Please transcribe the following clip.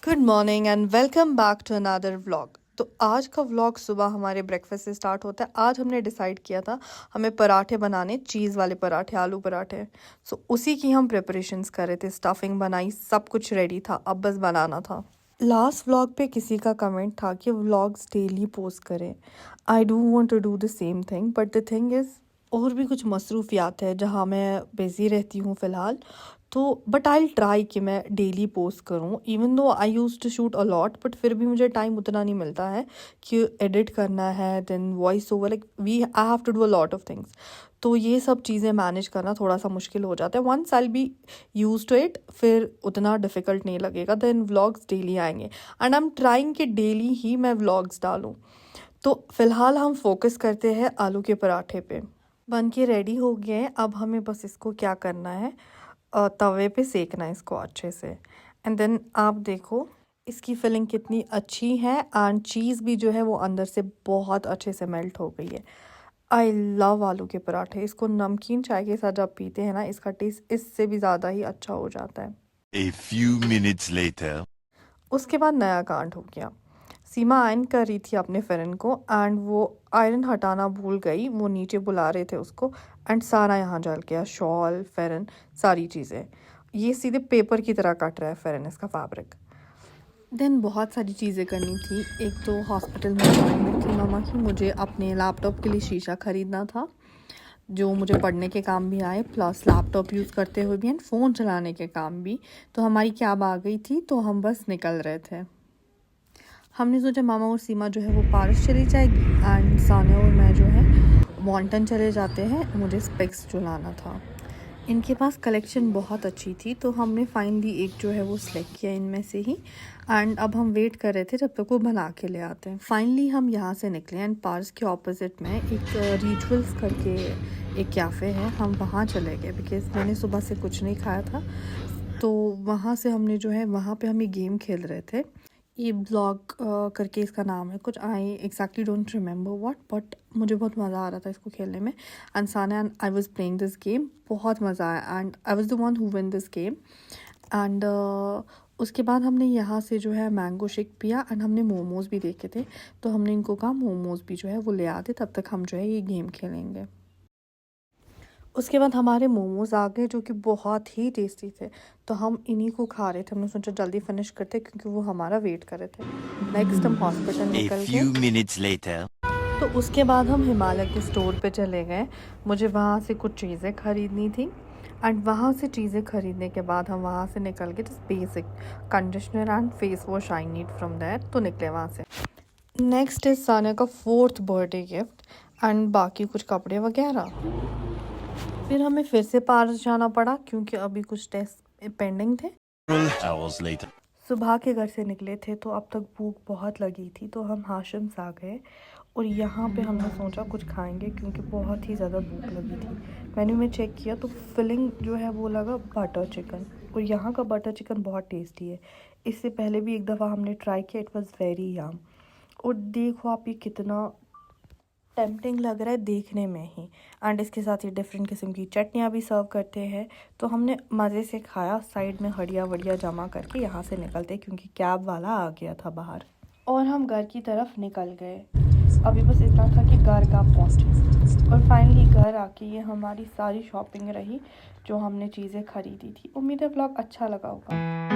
Good morning and welcome back to another vlog. तो आज का व्लॉग सुबह हमारे ब्रेकफास्ट से स्टार्ट होता है। आज हमने डिसाइड किया था हमें पराठे बनाने, चीज़ वाले पराठे, आलू पराठे। सो उसी की हम प्रिपरेशंस कर रहे थे। स्टफिंग बनाई, सब कुछ रेडी था, अब बस बनाना था। लास्ट व्लॉग पे किसी का कमेंट था कि व्लॉग्स डेली पोस्ट करें। I do want to do the same thing, but the thing is और भी कुछ मसरूफियात है जहाँ मैं बिज़ी रहती हूँ फ़िलहाल। तो बट आई ट्राई कि मैं डेली पोस्ट करूँ, even though I use to shoot a lot, but फिर भी मुझे टाइम उतना नहीं मिलता है कि एडिट करना है, then voice over, like I have to do a lot of things. तो ये सब चीज़ें मैनेज करना थोड़ा सा मुश्किल हो जाता है। Once I be use to it, फिर उतना डिफ़िकल्ट नहीं लगेगा, देन व्लॉग्स डेली आएंगे। एंड आई एम ट्राइंग कि डेली ही मैं व्लॉग्स डालूँ। तो फ़िलहाल हम फोकस करते हैं आलू के पराठे पे। बन के रेडी हो गए हैं। अब हमें बस इसको क्या करना है, तवे पे सेकना है इसको अच्छे से। एंड देन आप देखो इसकी फिलिंग कितनी अच्छी है, एंड चीज़ भी जो है वो अंदर से बहुत अच्छे से मेल्ट हो गई है। आई लव आलू के पराठे। इसको नमकीन चाय के साथ जब पीते हैं ना, इसका टेस्ट इससे भी ज़्यादा ही अच्छा हो जाता है। A few minutes later. उसके बाद नया कांड हो गया। सीमा आयरन कर रही थी अपने फ़िरन को, एंड वो आयरन हटाना भूल गई। वो नीचे बुला रहे थे उसको, एंड सारा यहाँ जल गया, शॉल, फ़िरन, सारी चीज़ें। ये सीधे पेपर की तरह कट रहा है फ़िरन, इसका फैब्रिक। देन बहुत सारी चीज़ें करनी थी। एक तो हॉस्पिटल में अपॉइंटमेंट थी मामा की, मुझे अपने लैपटॉप के लिए शीशा ख़रीदना था जो मुझे पढ़ने के काम भी आए, प्लस लैपटॉप यूज़ करते हुए भी एंड फ़ोन चलाने के काम भी। तो हमारी कैब आ गई थी, तो हम बस निकल रहे थे। हमने सोचा मामा और सीमा जो है वो पारस चली जाएगी, एंड सानिया और मैं जो है मॉन्टन चले जाते हैं। मुझे स्पेक्स जो लाना था, इनके पास कलेक्शन बहुत अच्छी थी, तो हमने फाइनली एक जो है वो सिलेक्ट किया इनमें से ही। एंड अब हम वेट कर रहे थे जब तक वो बना के ले आते हैं। फाइनली हम यहाँ से निकले, एंड पार्स के ऑपोजिट में एक रिचुअल्स करके एक कैफ़े है, हम वहाँ चले गए बिकॉज़ मैंने सुबह से कुछ नहीं खाया था। तो वहाँ से हमने जो है, वहाँ पे हम ये गेम खेल रहे थे। ये ब्लॉग करके इसका नाम है कुछ, I exactly don't remember what, but मुझे बहुत मज़ा आ रहा था इसको खेलने में। And Sana and I was playing this game, बहुत मज़ा आया, and I was the one who win this game. And उसके बाद हमने यहाँ से जो है मैंगो शेक पिया, एंड हमने मोमोज़ भी देखे थे, तो हमने इनको कहा मोमोज़ भी जो है वो ले आते, तब तक हम जो है ये गेम खेलेंगे। उसके बाद हमारे मोमोज़ आ गए जो कि बहुत ही टेस्टी थे, तो हम इन्हीं को खा रहे थे। हमने सोचा जल्दी फिनिश करते क्योंकि वो हमारा वेट कर रहे थे। नेक्स्ट हम हॉस्पिटल A निकल few गए। minutes later. तो उसके बाद हम हिमालय के स्टोर पे चले गए। मुझे वहाँ से कुछ चीज़ें ख़रीदनी थी, एंड वहाँ से चीज़ें ख़रीदने के बाद हम वहाँ से निकल गए। Just basic conditioner and face wash I need from there, तो निकले वहाँ से। नेक्स्ट इज़ सानिया का 4th बर्थडे गिफ्ट, एंड बाकी कुछ कपड़े वगैरह। फिर हमें फिर से पार्स जाना पड़ा क्योंकि अभी कुछ टेस्ट पेंडिंग थे। Hours later. सुबह के घर से निकले थे, तो अब तक भूख बहुत लगी थी, तो हम हाशिम्स आ गए, और यहाँ पे हमने सोचा कुछ खाएंगे क्योंकि बहुत ही ज़्यादा भूख लगी थी। मेन्यू में चेक किया तो फिलिंग जो है वो लगा बटर चिकन, और यहाँ का बटर चिकन बहुत टेस्टी है। इससे पहले भी एक दफ़ा हमने ट्राई किया, इट वाज वेरी यम। और देखो आप, ये कितना टेम्पटिंग लग रहा है देखने में ही। एंड इसके साथ ही डिफरेंट किस्म की चटनियाँ भी सर्व करते हैं, तो हमने मज़े से खाया। साइड में हड़िया वड़िया जमा करके यहाँ से निकलते क्योंकि कैब वाला आ गया था बाहर, और हम घर की तरफ निकल गए। अभी बस इतना था कि घर का पहुँचे, और फाइनली घर आके ये हमारी सारी शॉपिंग रही जो हमने चीज़ें ख़रीदी थी। उम्मीद है व्लॉग अच्छा लगा होगा।